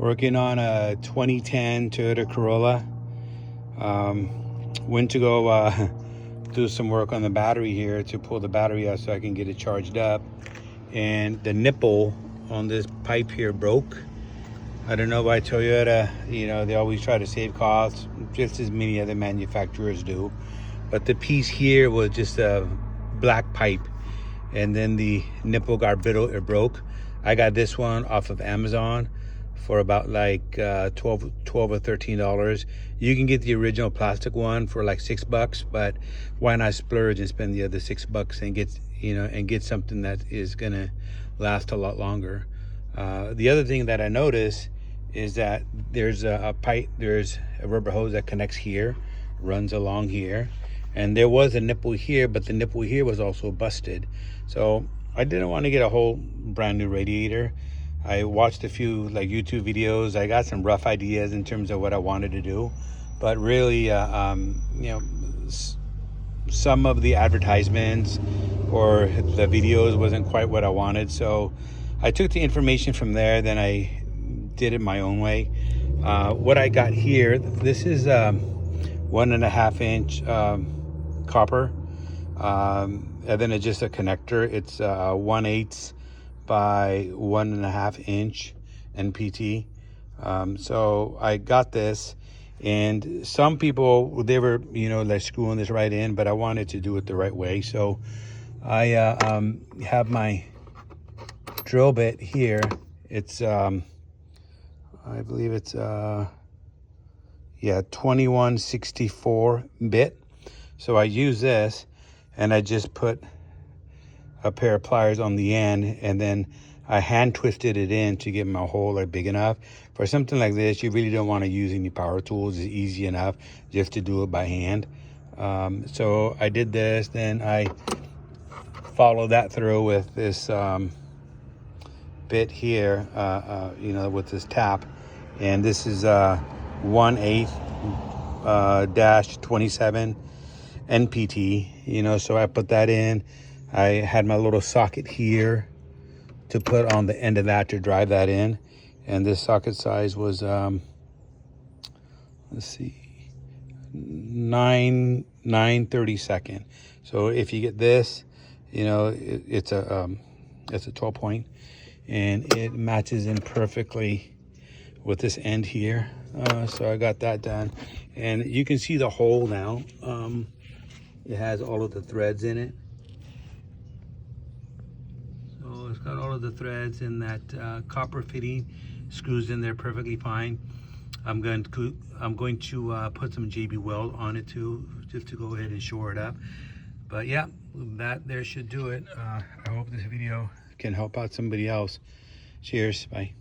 Working on a 2010 Toyota Corolla. Went to go do some work on the battery here to pull the battery out so I can get it charged up. And the nipple on this pipe here broke. I don't know why Toyota, they always try to save costs, just as many other manufacturers do. But the piece here was just a black pipe, and then the nipple got brittle, it broke. I got this one off of Amazon for about like $12 or $13. You can get the original plastic one for like $6, but why not splurge and spend the other $6 and get something that is gonna last a lot longer. The other thing that I noticed is that there's a pipe, there's a rubber hose that connects here, runs along here, and there was a nipple here, but the nipple here was also busted. So I didn't want to get a whole brand new radiator. I watched a few like YouTube videos. I got some rough ideas in terms of what I wanted to do, but really, some of the advertisements or the videos wasn't quite what I wanted. So I took the information from there, then I did it my own way. What I got here, this is 1.5 inch copper, and then it's just a connector. It's 1/8 by 1.5 inch NPT. So I got this, and some people, they were like screwing this right in, but I wanted to do it the right way. So I have my drill bit here. It's I believe it's 2164 bit. So I use this, and I just put a pair of pliers on the end, and then I hand twisted it in to get my hole like big enough. For something like this, you really don't want to use any power tools. It's easy enough just to do it by hand. So I did this, then I followed that through with this bit here, with this tap, and this is 1/8 -27 NPT. So I put that in. I had my little socket here to put on the end of that to drive that in, and this socket size was let's see, 9/32. So if you get this, it's a 12 point, and it matches in perfectly with this end here. So I got that done, and you can see the hole now. It has all of the threads in it. So it's got all of the threads, in that copper fitting screws in there perfectly fine. I'm going to put some JB weld on it too, just to go ahead and shore it up. But yeah, that there should do it. I hope this video can help out somebody else. Cheers, bye.